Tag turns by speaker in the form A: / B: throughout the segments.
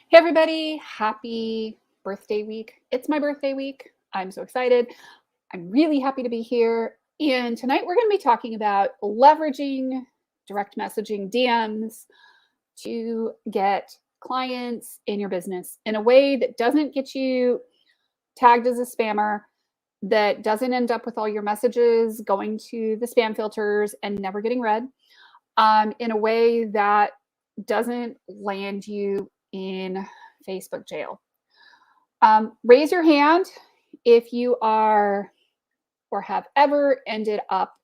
A: Hey, everybody. Happy birthday week. It's my birthday week. I'm so excited. I'm really happy to be here. And tonight we're going to be talking about leveraging direct messaging DMs to get clients in your business in a way that doesn't get you tagged as a spammer, that doesn't end up with all your messages going to the spam filters and never getting read, in a way that doesn't land you in Facebook jail. Raise your hand if you are or have ever ended up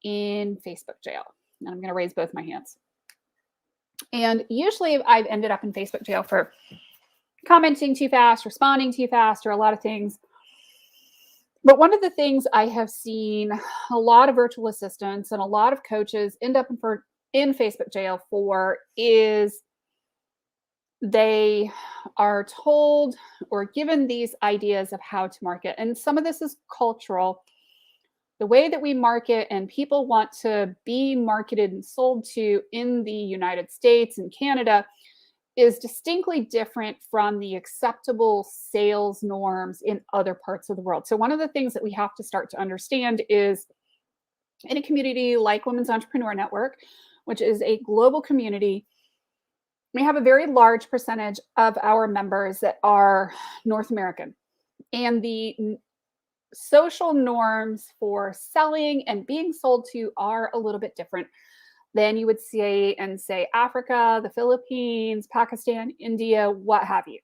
A: in Facebook jail. And I'm going to raise both my hands. And usually I've ended up in Facebook jail for commenting too fast, responding too fast, or a lot of things. But one of the things I have seen a lot of virtual assistants and a lot of coaches end up in Facebook jail for is they are told or given these ideas of how to market. And some of this is cultural. The way that we market and people want to be marketed and sold to in the United States and Canada is distinctly different from the acceptable sales norms in other parts of the world. So one of the things that we have to start to understand is in a community like Women's Entrepreneur Network, which is a global community, we have a very large percentage of our members that are North American. And the social norms for selling and being sold to are a little bit different than you would see in, say, Africa, the Philippines, Pakistan, India, what have you.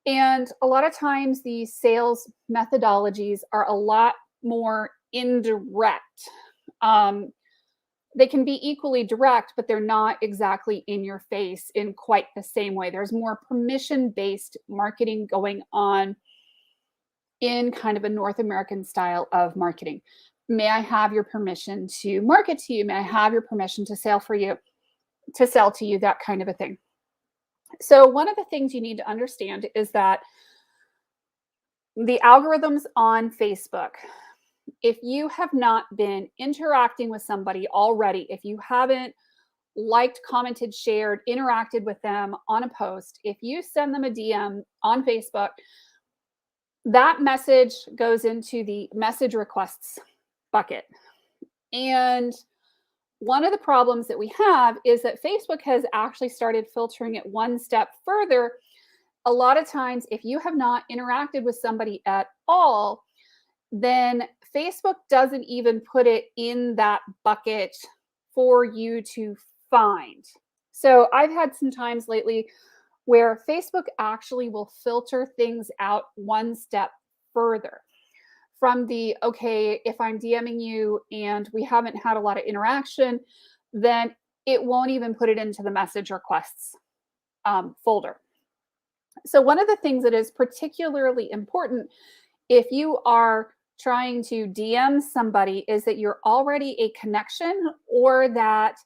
A: And a lot of times the sales methodologies are a lot more indirect. They can be equally direct, but they're not exactly in your face in quite the same way. There's more permission-based marketing going on in kind of a North American style of marketing. May I have your permission to market to you? May I have your permission to sell to you, that kind of a thing. So one of the things you need to understand is that the algorithms on Facebook, if you have not been interacting with somebody already, if you haven't liked, commented, shared, interacted with them on a post, if you send them a DM on Facebook, that message goes into the message requests bucket. And one of the problems that we have is that Facebook has actually started filtering it one step further. A lot of times, if you have not interacted with somebody at all, then Facebook doesn't even put it in that bucket for you to find. So I've had some times lately where Facebook actually will filter things out one step further from the, okay, if I'm DMing you and we haven't had a lot of interaction, then it won't even put it into the message requests folder. So one of the things that is particularly important if you are trying to DM somebody is that you're already a connection or that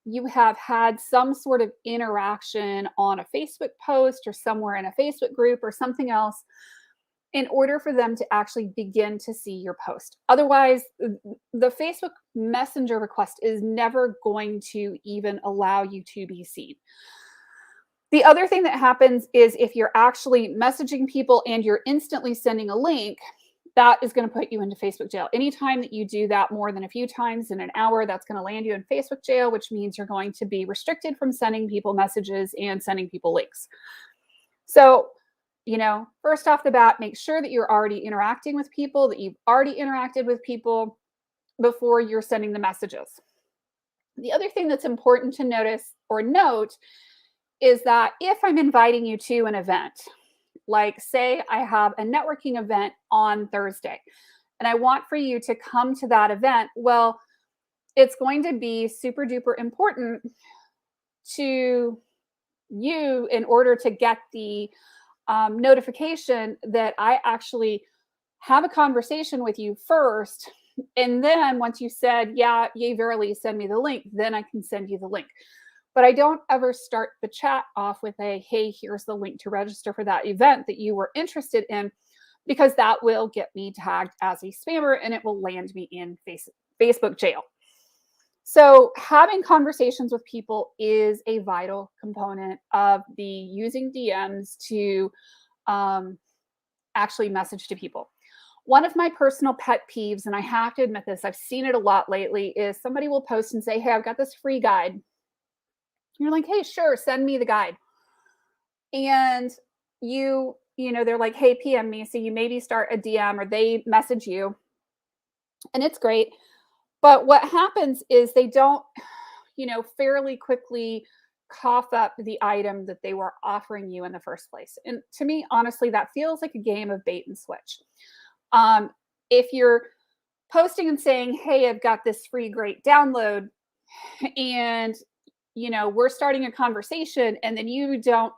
A: you have had some sort of interaction on a Facebook post or somewhere in a Facebook group or something else in order for them to actually begin to see your post. Otherwise, the Facebook Messenger request is never going to even allow you to be seen. The other thing that happens is if you're actually messaging people and you're instantly sending a link, that is going to put you into Facebook jail. Anytime that you do that more than a few times in an hour, that's going to land you in Facebook jail, which means you're going to be restricted from sending people messages and sending people links. So, first off the bat, make sure that you're already interacting with people, that you've already interacted with people before you're sending the messages. The other thing that's important to notice or note is that if I'm inviting you to an event, like say I have a networking event on Thursday and I want for you to come to that event, well, it's going to be super duper important to you in order to get the notification that I actually have a conversation with you first. And then once you said, yeah, yay, verily, send me the link, then I can send you the link. But I don't ever start the chat off with a, hey, here's the link to register for that event that you were interested in, because that will get me tagged as a spammer and it will land me in Facebook jail. So, having conversations with people is a vital component of the using DMs to um, actually message to people. One of my personal pet peeves, and I have to admit this, I've seen it a lot lately, is somebody will post and say, "Hey, I've got this free guide." You're like, "Hey, sure, send me the guide." And they're like, "Hey, PM me." So you maybe start a DM or they message you, and it's great. But what happens is they don't, fairly quickly cough up the item that they were offering you in the first place. And to me, honestly, that feels like a game of bait and switch. Um, if you're posting and saying, "Hey, I've got this free great download," and we're starting a conversation, and then you don't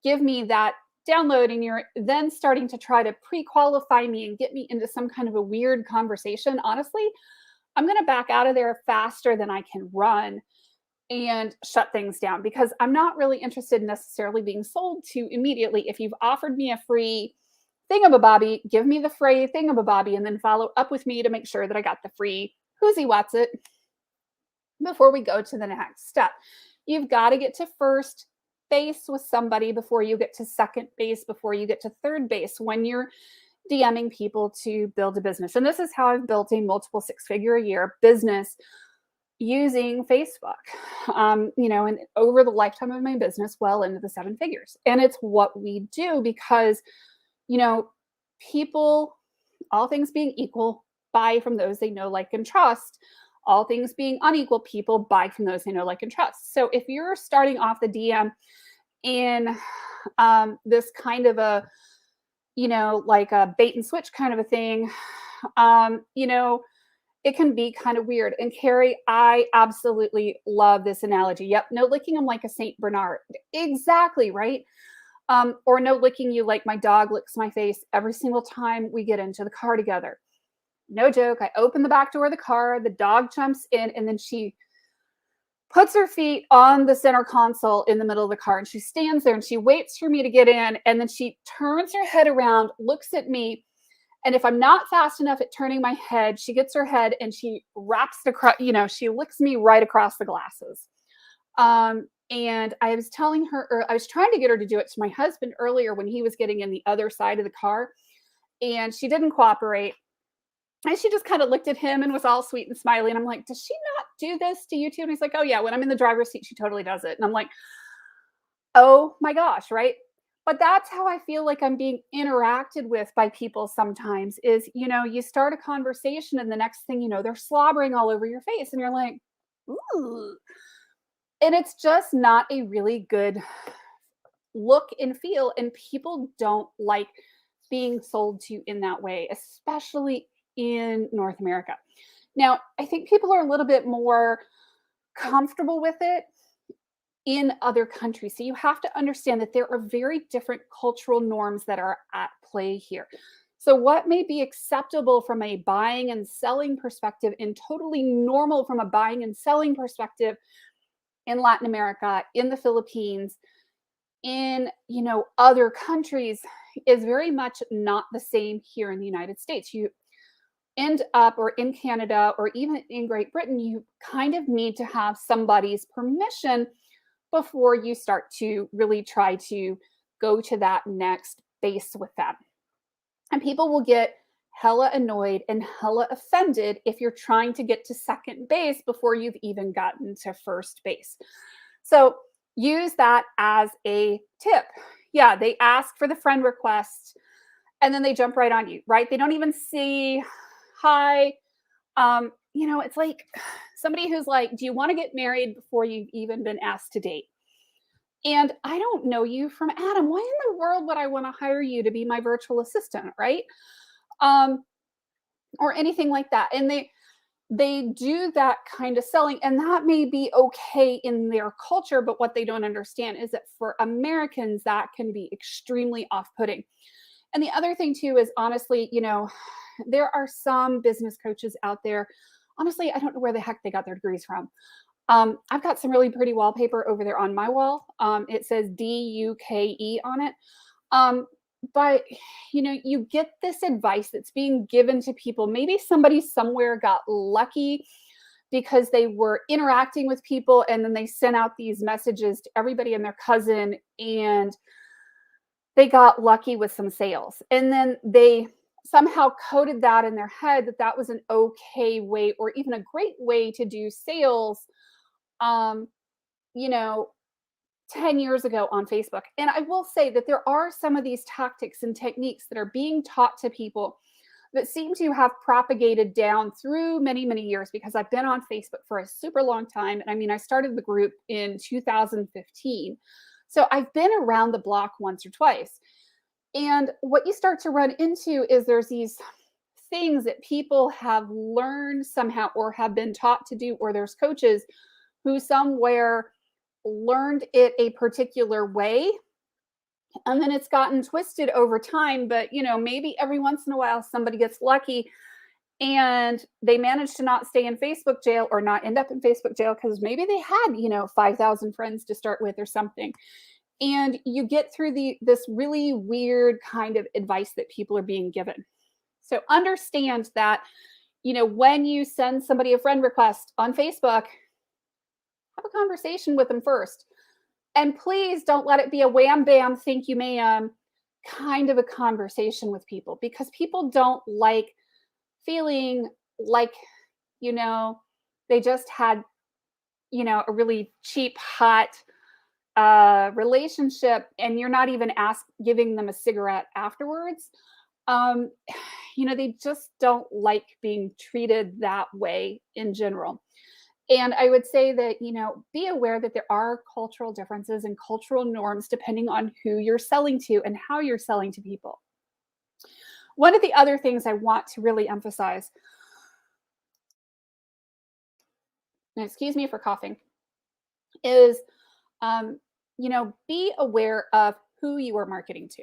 A: give me that download, and you're then starting to try to pre-qualify me and get me into some kind of a weird conversation, honestly, I'm going to back out of there faster than I can run and shut things down, because I'm not really interested in necessarily being sold to immediately. If you've offered me a free thingamabobby, give me the free thingamabobby and then follow up with me to make sure that I got the free whoozy what's it before we go to the next step. You've got to get to first base with somebody before you get to second base, before you get to third base when you're DMing people to build a business. And this is how I've built a multiple six-figure a year business using Facebook, and over the lifetime of my business, well into the seven figures. And it's what we do because, you know, people, all things being equal, buy from those they know, like, and trust. All things being unequal, people buy from those they know, like, and trust. So if you're starting off the DM in this kind of a, like a bait and switch kind of a thing, um, you know, it can be kind of weird. And Carrie, I absolutely love this analogy. Yep, no licking them like a Saint Bernard. Exactly, right? Or no licking you like my dog licks my face every single time we get into the car together. No joke. I open the back door of the car, the dog jumps in, and then she puts her feet on the center console in the middle of the car, and she stands there and she waits for me to get in, and then she turns her head around, looks at me, and if I'm not fast enough at turning my head, she gets her head and she wraps the she licks me right across the glasses. And I was telling her, or I was trying to get her to do it to my husband earlier when he was getting in the other side of the car, and she didn't cooperate. And she just kind of looked at him and was all sweet and smiley. And I'm like, "Does she not do this to you too?" And he's like, "Oh yeah, when I'm in the driver's seat, she totally does it." And I'm like, "Oh my gosh," right? But that's how I feel like I'm being interacted with by people sometimes is, you start a conversation and the next thing you know, they're slobbering all over your face and you're like, "Ooh." And it's just not a really good look and feel, and people don't like being sold to in that way, especially in North America. Now, I think people are a little bit more comfortable with it in other countries. So you have to understand that there are very different cultural norms that are at play here. So, what may be acceptable from a buying and selling perspective and totally normal from a buying and selling perspective in Latin America, in the Philippines, in other countries is very much not the same here in the United States. You end up, or in Canada or even in Great Britain, you kind of need to have somebody's permission before you start to really try to go to that next base with them. And people will get hella annoyed and hella offended if you're trying to get to second base before you've even gotten to first base. So use that as a tip. Yeah, they ask for the friend request and then they jump right on you, right? They don't even see hi. It's like somebody who's like, "Do you want to get married?" before you've even been asked to date. And I don't know you from Adam. Why in the world would I want to hire you to be my virtual assistant, right? Um, or anything like that. And they do that kind of selling, and that may be okay in their culture, but what they don't understand is that for Americans that can be extremely off-putting. And the other thing too is, honestly, there are some business coaches out there, honestly, I don't know where the heck they got their degrees from. I've got some really pretty wallpaper over there on my wall. It says DUKE on it. Um, but you get this advice that's being given to people. Maybe somebody somewhere got lucky because they were interacting with people and then they sent out these messages to everybody and their cousin, and they got lucky with some sales. And then they somehow coded that in their head that that was an okay way or even a great way to do sales, um, you know, 10 years ago on Facebook. And I will say that there are some of these tactics and techniques that are being taught to people that seem to have propagated down through many, many years, because I've been on Facebook for a super long time. And I mean, I started the group in 2015. So I've been around the block once or twice. And what you start to run into is there's these things that people have learned somehow or have been taught to do, or there's coaches who somewhere learned it a particular way, and then it's gotten twisted over time. But maybe every once in a while somebody gets lucky and they manage to not stay in Facebook jail or not end up in Facebook jail because maybe they had 5,000 friends to start with or something. And you get through this really weird kind of advice that people are being given. So understand that when you send somebody a friend request on Facebook, have a conversation with them first. And please don't let it be a wham bam, thank you, ma'am, kind of a conversation with people, because people don't like feeling like, they just had, a really cheap, hot relationship, and you're not even giving them a cigarette afterwards. They just don't like being treated that way in general. And I would say that, be aware that there are cultural differences and cultural norms depending on who you're selling to and how you're selling to people. One of the other things I want to really emphasize, and excuse me for coughing, is, be aware of who you are marketing to.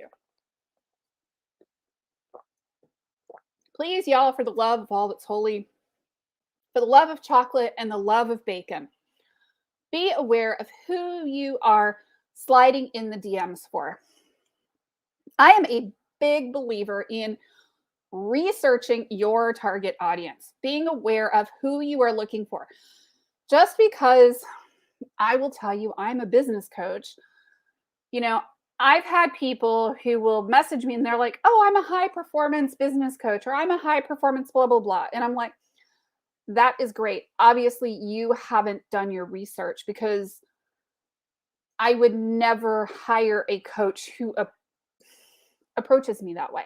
A: Please, y'all, for the love of all that's holy, for the love of chocolate and the love of bacon, be aware of who you are sliding in the DMs for. I am a big believer in researching your target audience, being aware of who you are looking for. Just because I will tell you, I'm a business coach, I've had people who will message me and they're like, oh, I'm a high performance business coach, or I'm a high performance blah, blah, blah. And I'm like, that is great. Obviously, you haven't done your research, because I would never hire a coach who approaches me that way.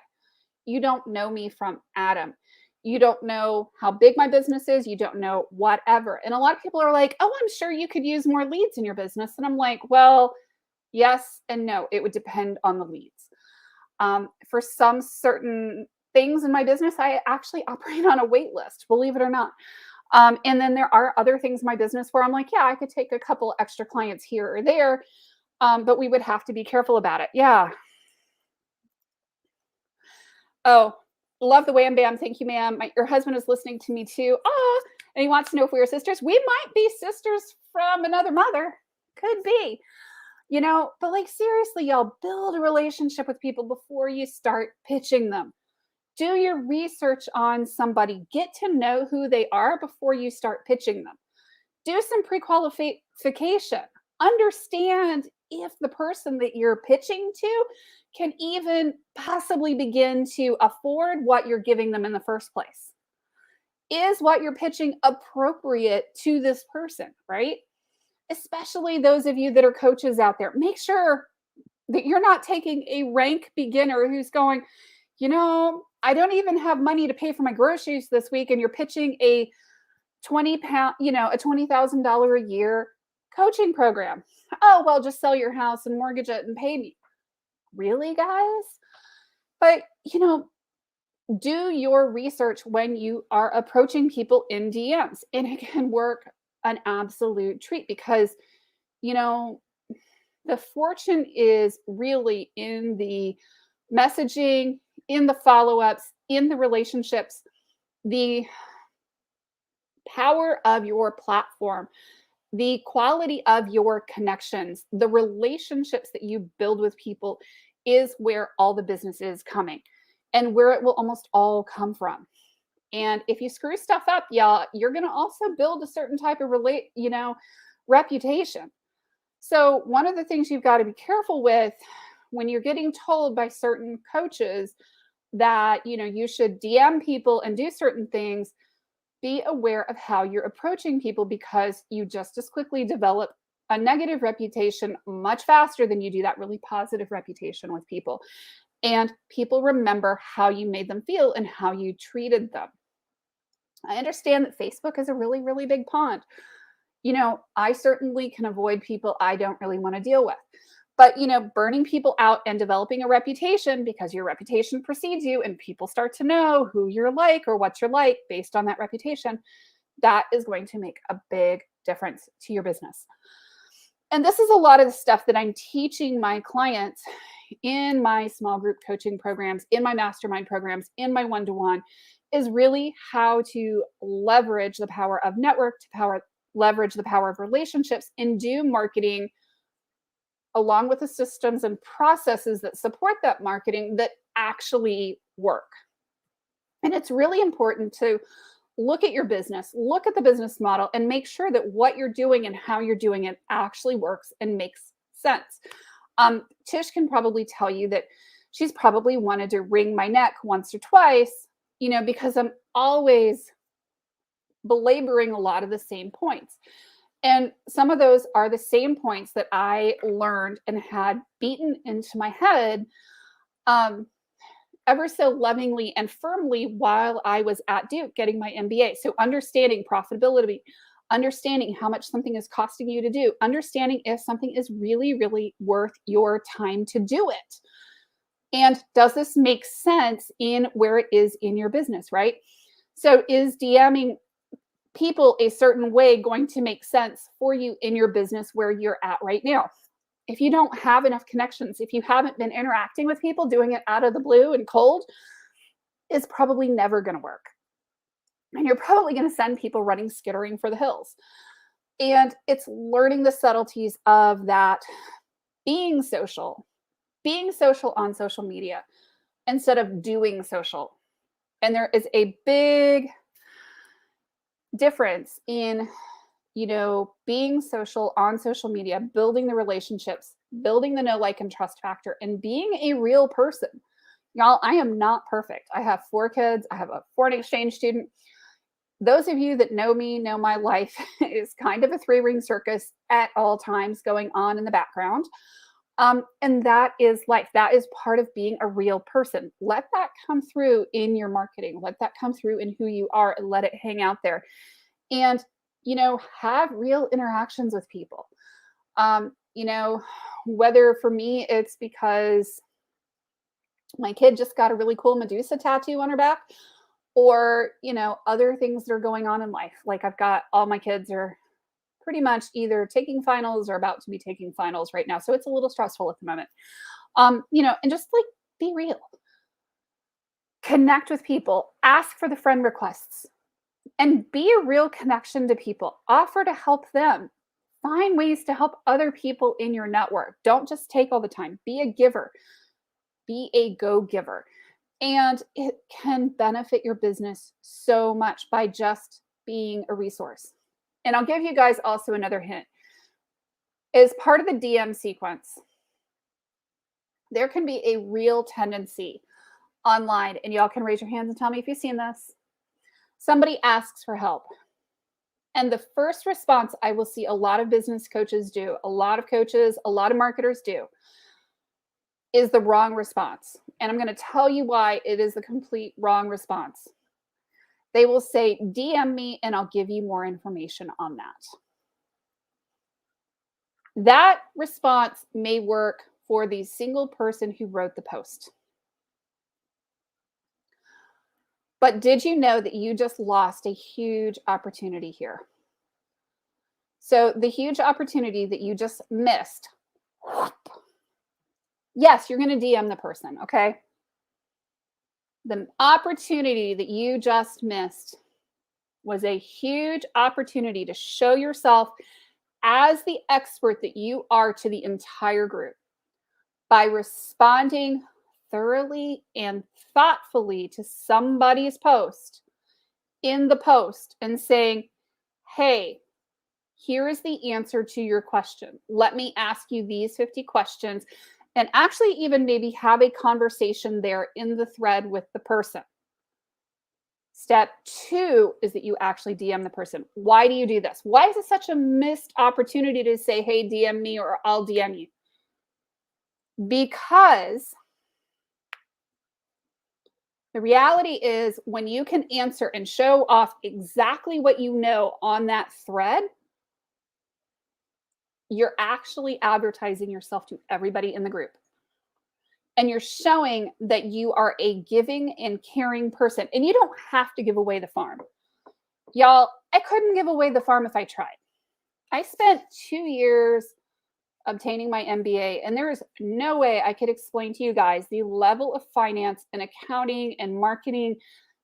A: You don't know me from Adam. You don't know how big my business is. You don't know whatever. And a lot of people are like, oh, I'm sure you could use more leads in your business. And I'm like, well, yes and no. It would depend on the leads. For some certain things in my business, I actually operate on a wait list, believe it or not. And then there are other things in my business where I'm like, yeah, I could take a couple extra clients here or there, but we would have to be careful about it. Yeah. Oh, love the wham bam. Thank you, ma'am. Your husband is listening to me too. Ah, and he wants to know if we are sisters. We might be sisters from another mother. Could be. But like, seriously, y'all, build a relationship with people before you start pitching them. Do your research on somebody. Get to know who they are before you start pitching them. Do some pre-qualification. Understand if the person that you're pitching to can even possibly begin to afford what you're giving them in the first place. Is what you're pitching appropriate to this person, right? Especially those of you that are coaches out there. Make sure that you're not taking a rank beginner who's going, I don't even have money to pay for my groceries this week, and you're pitching a £20,000, a $20,000 a year coaching program. Oh, well, just sell your house and mortgage it and pay me. Really, guys? But, do your research when you are approaching people in DMs, and it can work an absolute treat, because, the fortune is really in the messaging, in the follow-ups, in the relationships. The power of your platform, the quality of your connections, the relationships that you build with people is where all the business is coming, and where it will almost all come from. And if you screw stuff up, y'all, you're going to also build a certain type of reputation. So one of the things you've got to be careful with when you're getting told by certain coaches that, you should DM people and do certain things, be aware of how you're approaching people, because you just as quickly develop a negative reputation much faster than you do that really positive reputation with people. And people remember how you made them feel and how you treated them. I understand that Facebook is a really, really big pond. I certainly can avoid people I don't really want to deal with. But, burning people out and developing a reputation, because your reputation precedes you and people start to know who you're like or what you're like based on that reputation, that is going to make a big difference to your business. And this is a lot of the stuff that I'm teaching my clients in my small group coaching programs, in my mastermind programs, in my one-to-one, is really how to leverage the power of network, leverage the power of relationships, and do marketing along with the systems and processes that support that marketing that actually work. And it's really important to look at your business, look at the business model, and make sure that what you're doing and how you're doing it actually works and makes sense. Tish can probably tell you that she's probably wanted to wring my neck once or twice, because I'm always belaboring a lot of the same points. And some of those are the same points that I learned and had beaten into my head ever so lovingly and firmly while I was at Duke getting my MBA. So understanding profitability, understanding how much something is costing you to do, understanding if something is really, really worth your time to do it. And does this make sense in where it is in your business, right? So is DMing people a certain way going to make sense for you in your business where you're at right now? If you don't have enough connections, if you haven't been interacting with people, doing it out of the blue and cold, is probably never going to work. And you're probably going to send people running, skittering for the hills. And it's learning the subtleties of that, being social on social media instead of doing social. And there is a big difference in, being social on social media, building the relationships, building the know, like, and trust factor, and being a real person. Y'all, I am not perfect. I have 4 kids. I have a foreign exchange student. Those of you that know me know my life is kind of a 3-ring circus at all times going on in the background. And that is life. That is part of being a real person. Let that come through in your marketing. Let that come through in who you are, and let it hang out there. And, have real interactions with people. Whether for me, it's because my kid just got a really cool Medusa tattoo on her back, or, other things that are going on in life. Like, I've got all my kids are pretty much either taking finals or about to be taking finals right now. So it's a little stressful at the moment. And just like, be real. Connect with people, ask for the friend requests, and be a real connection to people. Offer to help them. Find ways to help other people in your network. Don't just take all the time. Be a giver. Be a go-giver. And it can benefit your business so much by just being a resource. And I'll give you guys also another hint. As part of the DM sequence, there can be a real tendency online, and y'all can raise your hands and tell me if you've seen this. Somebody asks for help. And the first response I will see a lot of business coaches do, a lot of coaches, a lot of marketers do, is the wrong response. And I'm going to tell you why it is the complete wrong response. They will say, DM me and I'll give you more information on that. That response may work for the single person who wrote the post. But did you know that you just lost a huge opportunity here? So the huge opportunity that you just missed, yes, you're going to DM the person, okay? The opportunity that you just missed was a huge opportunity to show yourself as the expert that you are to the entire group by responding thoroughly and thoughtfully to somebody's post in the post and saying, hey, here is the answer to your question. Let me ask you these 50 questions, and actually even maybe have a conversation there in the thread with the person. Step 2 is that you actually DM the person. Why do you do this? Why is it such a missed opportunity to say, hey, DM me or I'll DM you? Because the reality is when you can answer and show off exactly what you know on that thread, you're actually advertising yourself to everybody in the group. And you're showing that you are a giving and caring person. And you don't have to give away the farm. Y'all, I couldn't give away the farm if I tried. I spent 2 years obtaining my MBA, and there is no way I could explain to you guys the level of finance and accounting and marketing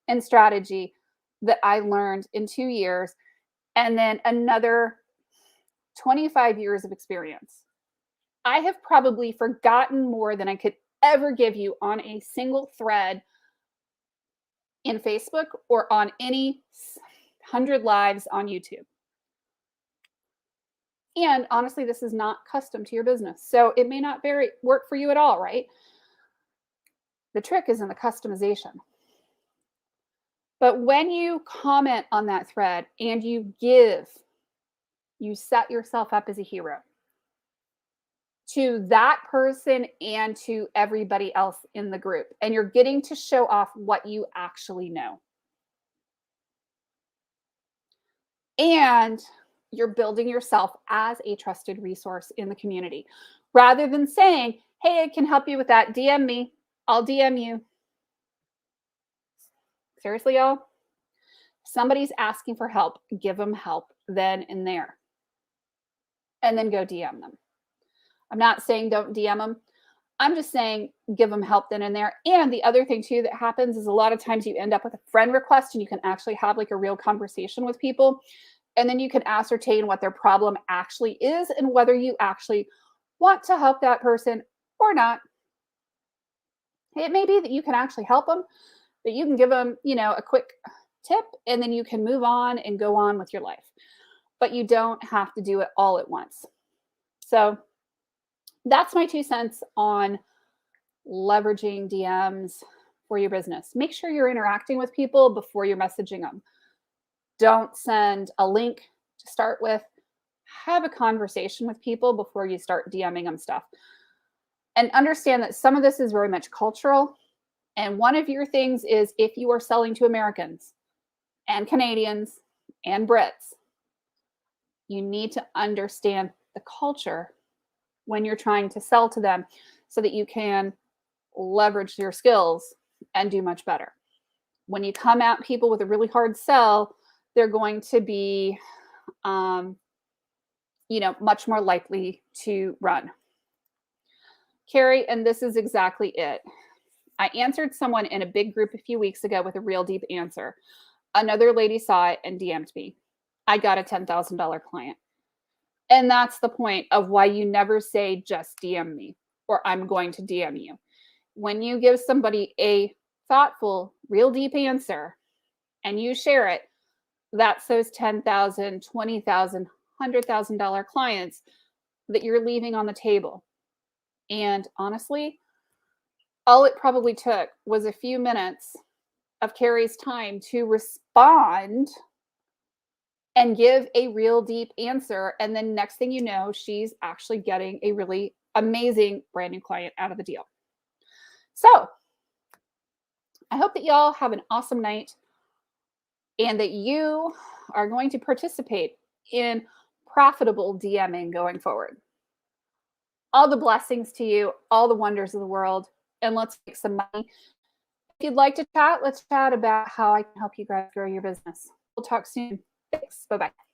A: and strategy that I learned in 2 years, and then another 25 years of experience. I have probably forgotten more than I could ever give you on a single thread in Facebook or on any 100 lives on YouTube. And honestly, this is not custom to your business. So it may not work for you at all, right? The trick is in the customization. But when you comment on that thread and you give, you set yourself up as a hero to that person and to everybody else in the group. And you're getting to show off what you actually know. And you're building yourself as a trusted resource in the community. Rather than saying, hey, I can help you with that, DM me, I'll DM you. Seriously, y'all? Somebody's asking for help, give them help then and there. And then go DM them. I'm not saying don't DM them. I'm just saying give them help then and there. And the other thing too that happens is a lot of times you end up with a friend request and you can actually have like a real conversation with people. And then you can ascertain what their problem actually is and whether you actually want to help that person or not. It may be that you can actually help them, that you can give them, a quick tip and then you can move on and go on with your life. But you don't have to do it all at once. So that's my 2 cents on leveraging DMs for your business. Make sure you're interacting with people before you're messaging them. Don't send a link to start with. Have a conversation with people before you start DMing them stuff. And understand that some of this is very much cultural. And one of your things is if you are selling to Americans and Canadians and Brits, you need to understand the culture when you're trying to sell to them so that you can leverage your skills and do much better. When you come at people with a really hard sell, they're going to be, much more likely to run. Carrie, and this is exactly it. I answered someone in a big group a few weeks ago with a real deep answer. Another lady saw it and DM'd me. I got a $10,000 client. And that's the point of why you never say just DM me or I'm going to DM you. When you give somebody a thoughtful, real deep answer and you share it, that's those $10,000, $20,000, $100,000 clients that you're leaving on the table. And honestly, all it probably took was a few minutes of Carrie's time to respond and give a real deep answer. And then next thing you know, she's actually getting a really amazing brand new client out of the deal. So I hope that y'all have an awesome night and that you are going to participate in profitable DMing going forward. All the blessings to you, all the wonders of the world, and let's make some money. If you'd like to chat, let's chat about how I can help you guys grow your business. We'll talk soon. Thanks. Bye-bye.